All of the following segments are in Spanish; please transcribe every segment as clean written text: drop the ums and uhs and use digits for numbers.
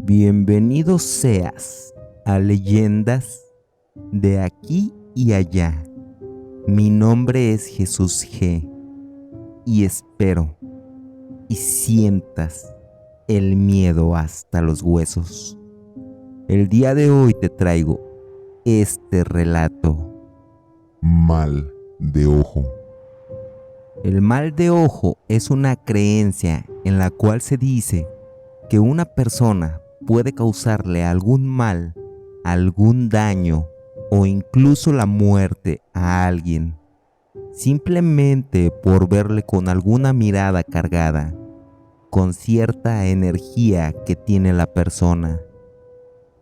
Bienvenido seas a Leyendas de aquí y allá. Mi nombre es Jesús G. Y espero y sientas el miedo hasta los huesos. El día de hoy te traigo este relato. Mal de ojo. El mal de ojo es una creencia en la cual se dice que una persona puede causarle algún mal, algún daño o incluso la muerte a alguien, simplemente por verle con alguna mirada cargada, con cierta energía que tiene la persona.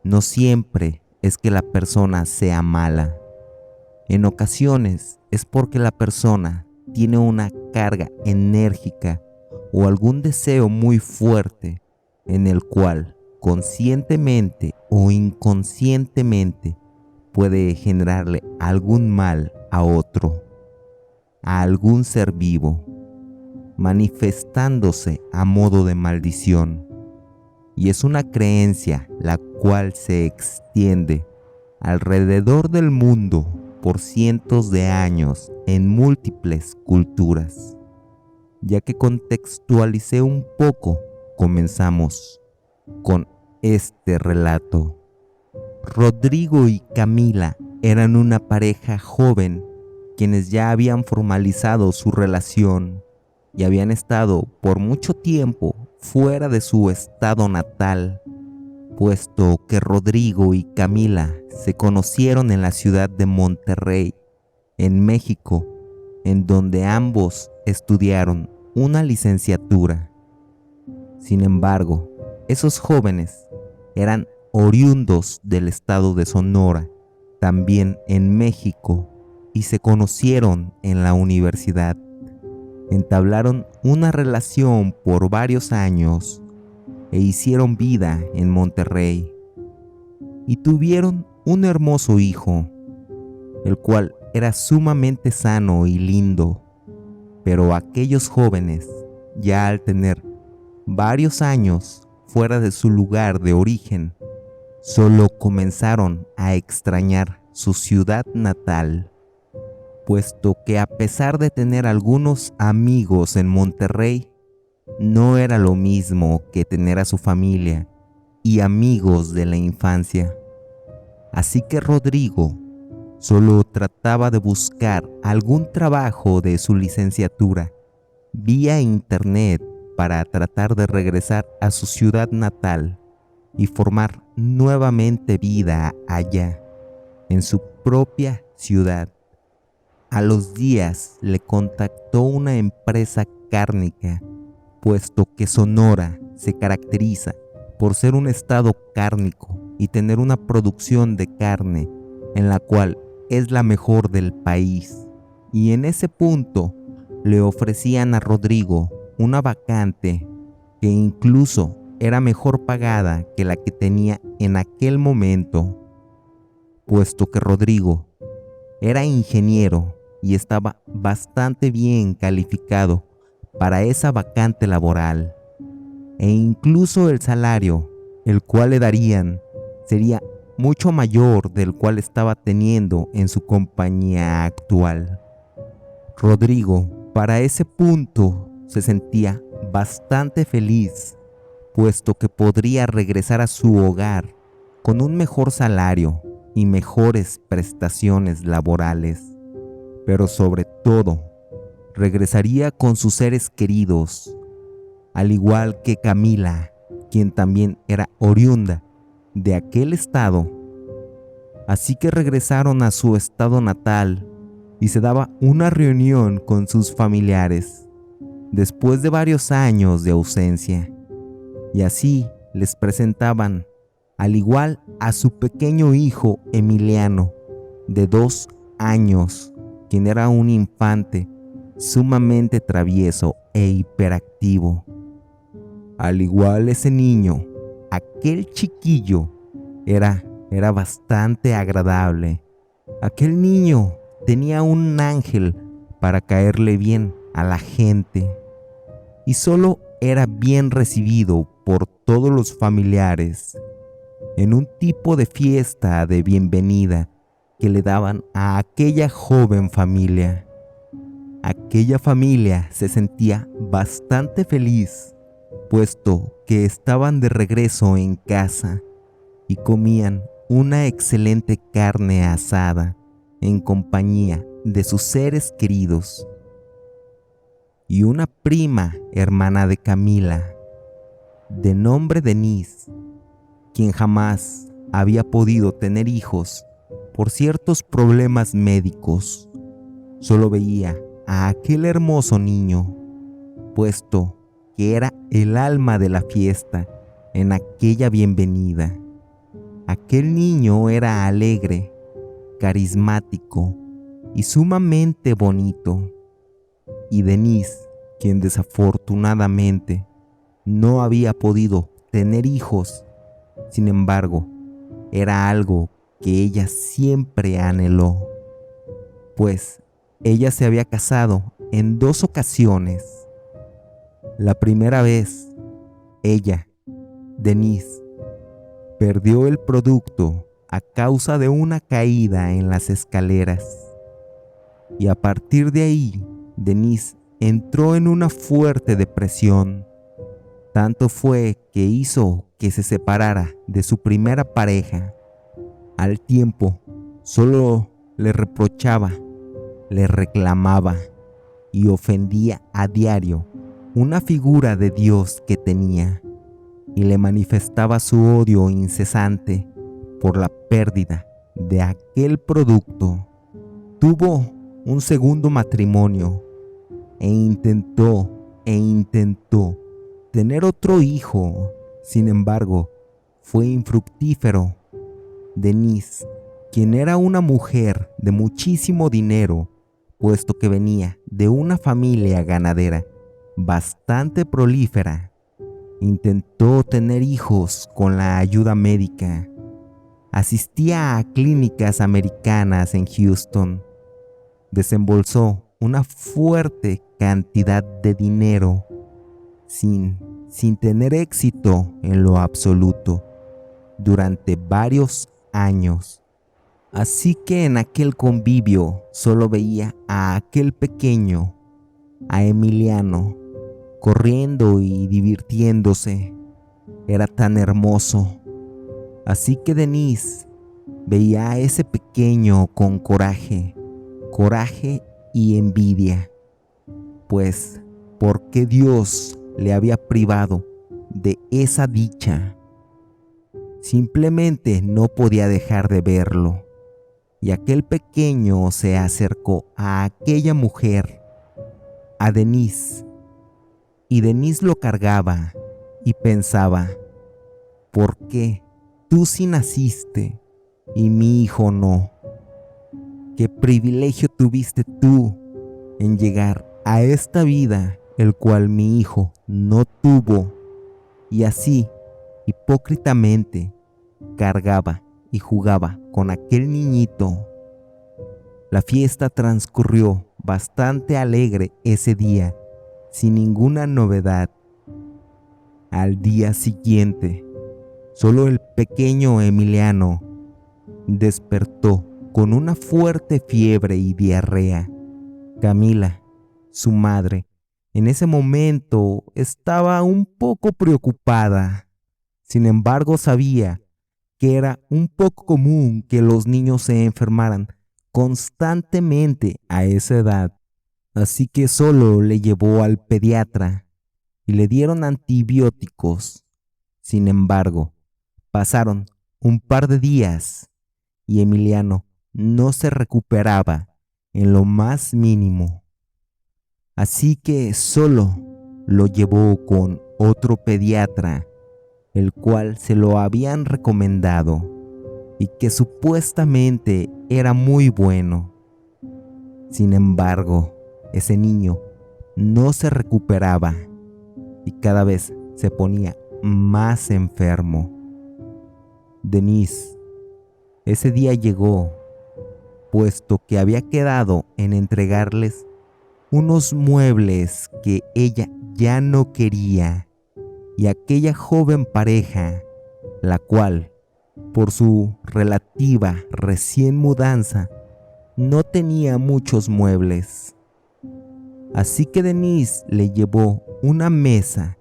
No siempre es que la persona sea mala. En ocasiones es porque la persona tiene una carga enérgica o algún deseo muy fuerte en el cual conscientemente o inconscientemente puede generarle algún mal a otro, a algún ser vivo, manifestándose a modo de maldición. Y es una creencia la cual se extiende alrededor del mundo por cientos de años en múltiples culturas. Ya que contextualicé un poco, comenzamos con este relato. Rodrigo y Camila eran una pareja joven quienes ya habían formalizado su relación y habían estado por mucho tiempo fuera de su estado natal, puesto que Rodrigo y Camila se conocieron en la ciudad de Monterrey, en México, en donde ambos estudiaron una licenciatura. Sin embargo, esos jóvenes eran oriundos del estado de Sonora, también en México, y se conocieron en la universidad. Entablaron una relación por varios años e hicieron vida en Monterrey. Y tuvieron un hermoso hijo, el cual era sumamente sano y lindo. Pero aquellos jóvenes, ya al tener varios años fuera de su lugar de origen, solo comenzaron a extrañar su ciudad natal, puesto que a pesar de tener algunos amigos en Monterrey, no era lo mismo que tener a su familia y amigos de la infancia. Así que Rodrigo solo trataba de buscar algún trabajo de su licenciatura vía internet para tratar de regresar a su ciudad natal y formar nuevamente vida allá, en su propia ciudad. A los días le contactó una empresa cárnica, puesto que Sonora se caracteriza por ser un estado cárnico y tener una producción de carne en la cual es la mejor del país. Y en ese punto le ofrecían a Rodrigo una vacante que incluso era mejor pagada que la que tenía en aquel momento, puesto que Rodrigo era ingeniero y estaba bastante bien calificado para esa vacante laboral, e incluso el salario, el cual le darían, sería mucho mayor del cual estaba teniendo en su compañía actual. Rodrigo, para ese punto, se sentía bastante feliz, puesto que podría regresar a su hogar con un mejor salario y mejores prestaciones laborales, pero sobre todo, regresaría con sus seres queridos, al igual que Camila, quien también era oriunda de aquel estado. Así que regresaron a su estado natal y se daba una reunión con sus familiares después de varios años de ausencia, y así les presentaban al igual a su pequeño hijo Emiliano, de 2 años, quien era un infante sumamente travieso e hiperactivo. Al igual ese niño, aquel chiquillo era bastante agradable. Aquel niño tenía un ángel para caerle bien a la gente y solo era bien recibido por todos los familiares en un tipo de fiesta de bienvenida que le daban a aquella joven familia. Aquella familia se sentía bastante feliz, puesto que estaban de regreso en casa y comían una excelente carne asada en compañía de sus seres queridos. Y una prima hermana de Camila, de nombre Denise, quien jamás había podido tener hijos por ciertos problemas médicos, solo veía a aquel hermoso niño, puesto que era el alma de la fiesta en aquella bienvenida. Aquel niño era alegre, carismático y sumamente bonito. Y Denise, quien desafortunadamente no había podido tener hijos, sin embargo, era algo que ella siempre anheló, pues ella se había casado en 2 ocasiones. La primera vez, ella, Denise, perdió el producto a causa de una caída en las escaleras. Y a partir de ahí, Denise entró en una fuerte depresión. Tanto fue que hizo que se separara de su primera pareja. Al tiempo, solo le reprochaba, le reclamaba y ofendía a diario una figura de Dios que tenía, y le manifestaba su odio incesante por la pérdida de aquel producto. Tuvo un segundo matrimonio e intentó tener otro hijo. Sin embargo, fue infructífero. Denise, quien era una mujer de muchísimo dinero, puesto que venía de una familia ganadera bastante prolífera, intentó tener hijos con la ayuda médica. Asistía a clínicas americanas en Houston. Desembolsó una fuerte cantidad de dinero sin tener éxito en lo absoluto durante varios años. Así que en aquel convivio solo veía a aquel pequeño, a Emiliano, corriendo y divirtiéndose. Era tan hermoso. Así que Denise veía a ese pequeño con coraje y envidia, pues ¿por qué Dios le había privado de esa dicha? Simplemente no podía dejar de verlo, y aquel pequeño se acercó a aquella mujer, a Denise, y Denise lo cargaba y pensaba, ¿por qué tú sí naciste y mi hijo no? ¿Qué privilegio tuviste tú en llegar a esta vida, el cual mi hijo no tuvo? Y así, hipócritamente, cargaba y jugaba con aquel niñito. La fiesta transcurrió bastante alegre ese día, sin ninguna novedad. Al día siguiente, solo el pequeño Emiliano despertó con una fuerte fiebre y diarrea. Camila, su madre, en ese momento estaba un poco preocupada. Sin embargo, sabía que era un poco común que los niños se enfermaran constantemente a esa edad. Así que solo le llevó al pediatra y le dieron antibióticos. Sin embargo, pasaron un par de días y Emiliano no se recuperaba en lo más mínimo. Así que solo lo llevó con otro pediatra, el cual se lo habían recomendado y que supuestamente era muy bueno. Sin embargo, ese niño no se recuperaba y cada vez se ponía más enfermo. Denise ese día llegó, puesto que había quedado en entregarles unos muebles que ella ya no quería, y aquella joven pareja, la cual, por su relativa recién mudanza, no tenía muchos muebles. Así que Denise le llevó una mesa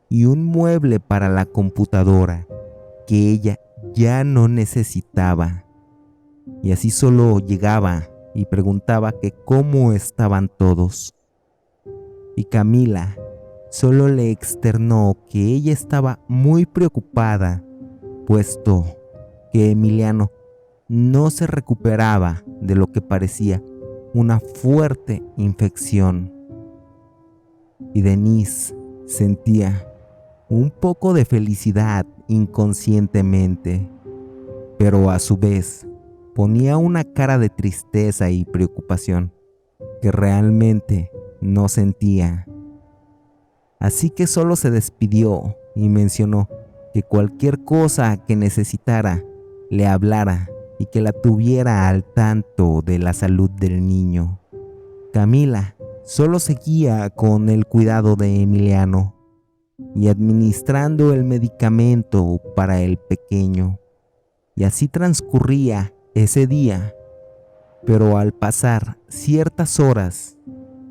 y un mueble para la computadora que ella ya no necesitaba. Y así solo llegaba y preguntaba que cómo estaban todos. Y Camila solo le externó que ella estaba muy preocupada, puesto que Emiliano no se recuperaba de lo que parecía una fuerte infección. Y Denise sentía un poco de felicidad inconscientemente, pero a su vez ponía una cara de tristeza y preocupación que realmente no sentía. Así que solo se despidió y mencionó que cualquier cosa que necesitara le hablara y que la tuviera al tanto de la salud del niño. Camila solo seguía con el cuidado de Emiliano y administrando el medicamento para el pequeño. Y así transcurría ese día, pero al pasar ciertas horas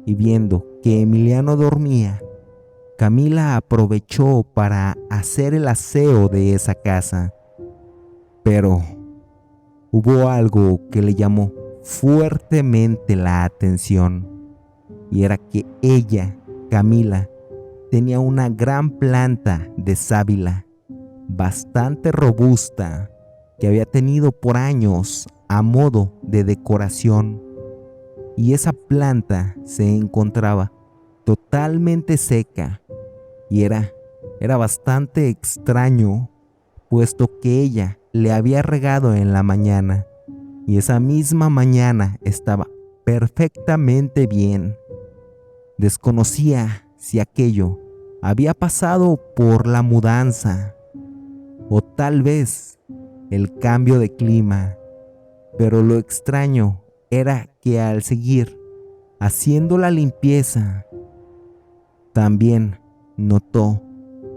y viendo que Emiliano dormía, Camila aprovechó para hacer el aseo de esa casa. Pero hubo algo que le llamó fuertemente la atención, y era que ella, Camila, tenía una gran planta de sábila, bastante robusta, que había tenido por años a modo de decoración, y esa planta se encontraba totalmente seca, y era bastante extraño, puesto que ella le había regado en la mañana, y esa misma mañana estaba perfectamente bien. Desconocía si aquello había pasado por la mudanza, o tal vez el cambio de clima, pero lo extraño era que al seguir haciendo la limpieza, también notó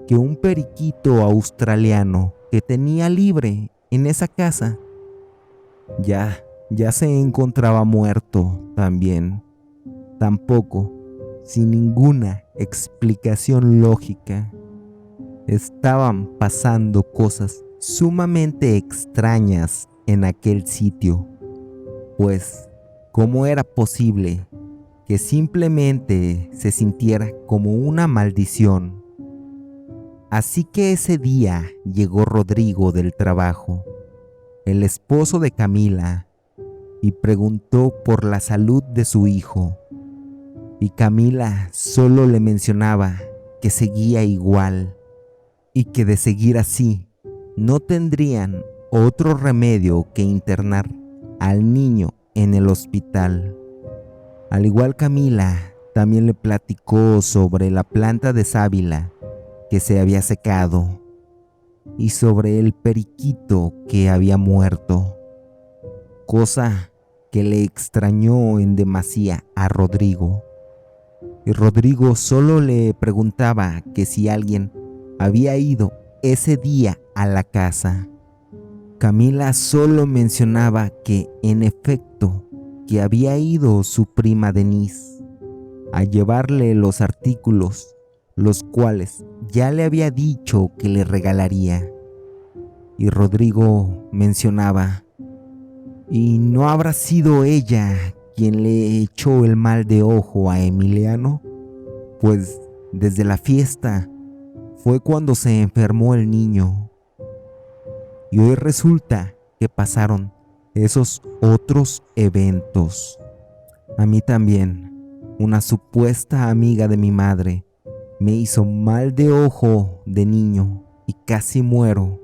que un periquito australiano que tenía libre en esa casa ya se encontraba muerto también, tampoco sin ninguna explicación lógica. Estaban pasando cosas sumamente extrañas en aquel sitio, pues ¿cómo era posible que simplemente se sintiera como una maldición? Así que ese día llegó Rodrigo del trabajo, el esposo de Camila, y preguntó por la salud de su hijo. Y Camila solo le mencionaba que seguía igual y que de seguir así no tendrían otro remedio que internar al niño en el hospital. Al igual Camila también le platicó sobre la planta de sábila que se había secado y sobre el periquito que había muerto, cosa que le extrañó en demasía a Rodrigo. Y Rodrigo solo le preguntaba que si alguien había ido ese día a la casa. Camila solo mencionaba que en efecto que había ido su prima Denise a llevarle los artículos, los cuales ya le había dicho que le regalaría. Y Rodrigo mencionaba: ¿y no habrá sido ella quien le echó el mal de ojo a Emiliano? Pues desde la fiesta fue cuando se enfermó el niño. Y hoy resulta que pasaron esos otros eventos. A mí también, una supuesta amiga de mi madre me hizo mal de ojo de niño y casi muero.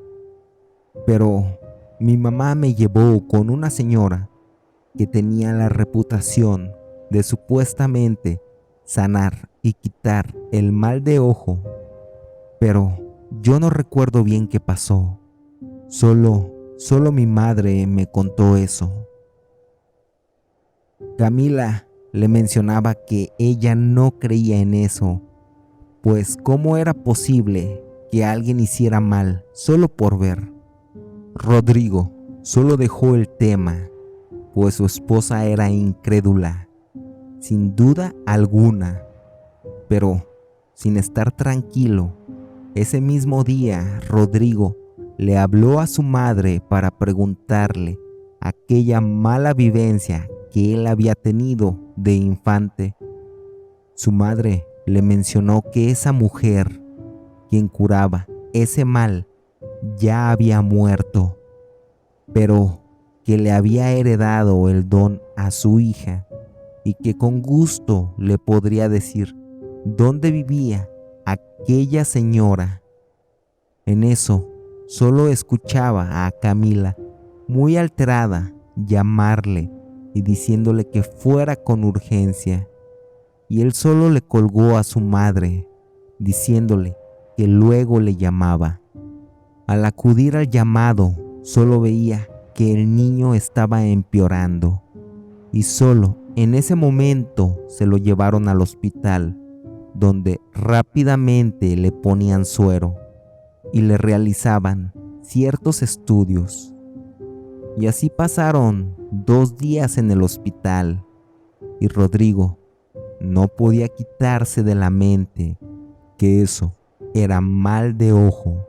Pero mi mamá me llevó con una señora que tenía la reputación de supuestamente sanar y quitar el mal de ojo, pero yo no recuerdo bien qué pasó. Solo mi madre me contó eso. Camila le mencionaba que ella no creía en eso, pues ¿cómo era posible que alguien hiciera mal solo por ver. Rodrigo solo dejó el tema, pues su esposa era incrédula, sin duda alguna, pero sin estar tranquilo. Ese mismo día, Rodrigo le habló a su madre para preguntarle aquella mala vivencia que él había tenido de infante. Su madre le mencionó que esa mujer, quien curaba ese mal, ya había muerto, pero que le había heredado el don a su hija y que con gusto le podría decir dónde vivía aquella señora. En eso, solo escuchaba a Camila, muy alterada, llamarle y diciéndole que fuera con urgencia. Y él solo le colgó a su madre, diciéndole que luego le llamaba. Al acudir al llamado, solo veía que el niño estaba empeorando, y solo en ese momento se lo llevaron al hospital, donde rápidamente le ponían suero y le realizaban ciertos estudios. Y así pasaron 2 días en el hospital, y Rodrigo no podía quitarse de la mente que eso era mal de ojo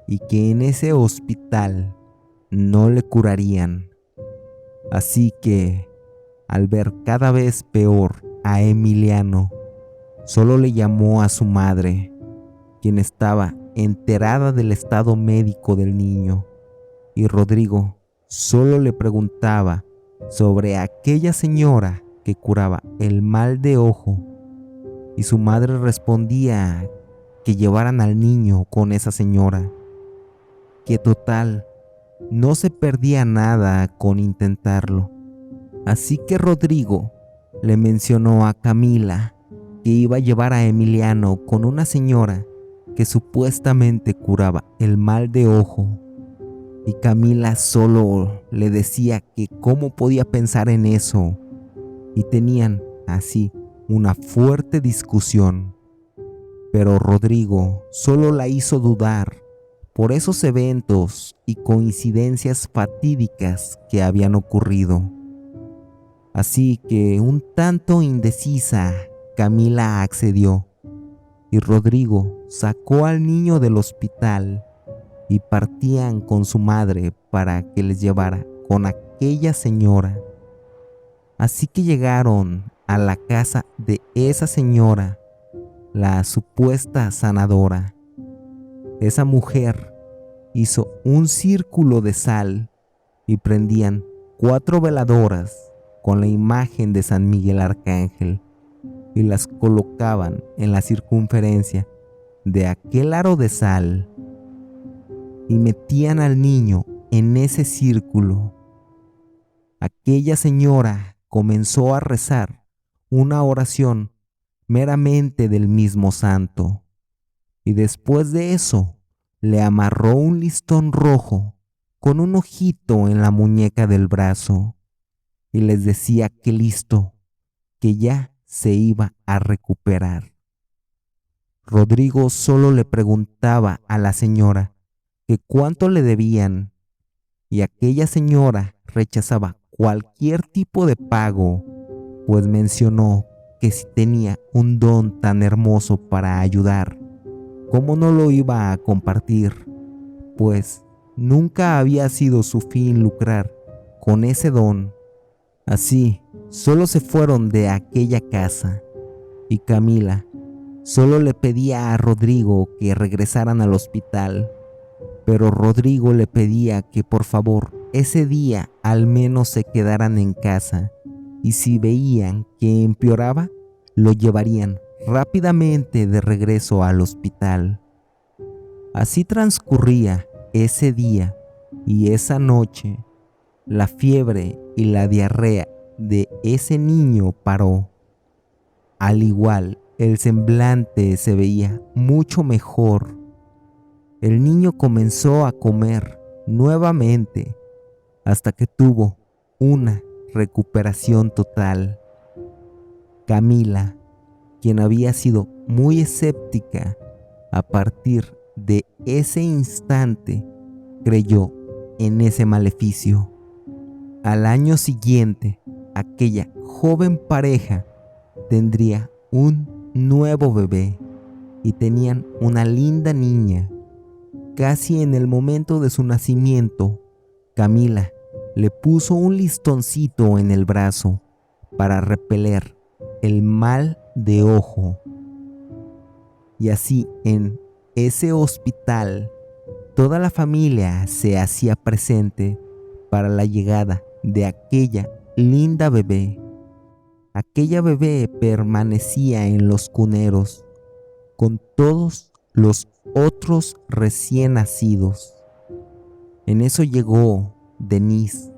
y que en ese hospital no le curarían. Así que, al ver cada vez peor a Emiliano, solo le llamó a su madre, quien estaba enterada del estado médico del niño, y Rodrigo solo le preguntaba sobre aquella señora que curaba el mal de ojo, y su madre respondía que llevaran al niño con esa señora, que total, no se perdía nada con intentarlo. Así que Rodrigo le mencionó a Camila que iba a llevar a Emiliano con una señora que supuestamente curaba el mal de ojo, y Camila solo le decía que cómo podía pensar en eso, y tenían así una fuerte discusión. Pero Rodrigo solo la hizo dudar por esos eventos y coincidencias fatídicas que habían ocurrido. Así que, un tanto indecisa, Camila accedió, y Rodrigo sacó al niño del hospital y partían con su madre para que les llevara con aquella señora. Así que llegaron a la casa de esa señora, la supuesta sanadora. Esa mujer hizo un círculo de sal y prendían 4 veladoras con la imagen de San Miguel Arcángel y las colocaban en la circunferencia de aquel aro de sal y metían al niño en ese círculo. Aquella señora comenzó a rezar una oración meramente del mismo santo, y después de eso le amarró un listón rojo con un ojito en la muñeca del brazo y les decía que listo, que ya se iba a recuperar. Rodrigo solo le preguntaba a la señora que cuánto le debían, y aquella señora rechazaba cualquier tipo de pago, pues mencionó que si tenía un don tan hermoso para ayudar, ¿cómo no lo iba a compartir? Pues nunca había sido su fin lucrar con ese don. Así, solo se fueron de aquella casa, y Camila solo le pedía a Rodrigo que regresaran al hospital, pero Rodrigo le pedía que por favor ese día al menos se quedaran en casa, y si veían que empeoraba, lo llevarían rápidamente de regreso al hospital. Así transcurría ese día y esa noche. La fiebre y la diarrea de ese niño paró. Al igual, el semblante se veía mucho mejor. El niño comenzó a comer nuevamente hasta que tuvo una recuperación total. Camila, quien había sido muy escéptica a partir de ese instante creyó en ese maleficio. Al año siguiente, aquella joven pareja tendría un nuevo bebé y tenían una linda niña. Casi en el momento de su nacimiento, Camila le puso un listoncito en el brazo para repeler el mal de ojo. Y así en ese hospital, toda la familia se hacía presente para la llegada de aquella linda bebé. Aquella bebé permanecía en los cuneros con todos los otros recién nacidos. En eso llegó Denise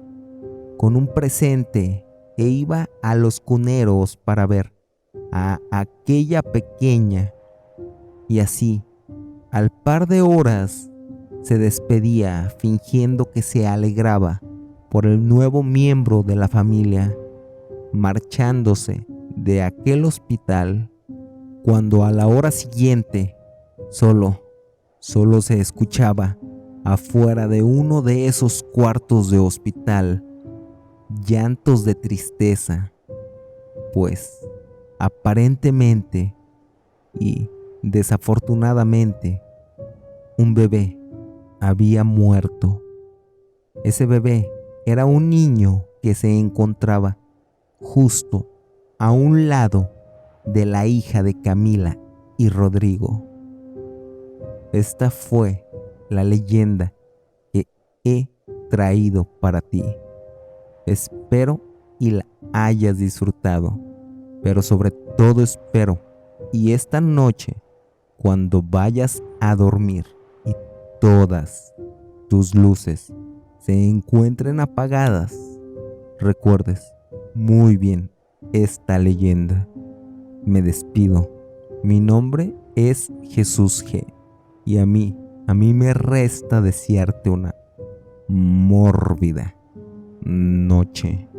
con un presente e iba a los cuneros para ver a aquella pequeña, y así, al par de horas, se despedía fingiendo que se alegraba por el nuevo miembro de la familia, marchándose de aquel hospital, cuando a la hora siguiente solo se escuchaba afuera de uno de esos cuartos de hospital llantos de tristeza, pues aparentemente y desafortunadamente un bebé había muerto. Ese bebé era un niño que se encontraba justo a un lado de la hija de Camila y Rodrigo. Esta fue la leyenda que he traído para ti. Espero y la hayas disfrutado, pero sobre todo espero y esta noche, cuando vayas a dormir y todas tus luces se encuentren apagadas, recuerdes muy bien esta leyenda. Me despido. Mi nombre es Jesús G. Y a mí me resta desearte una mórbida noche.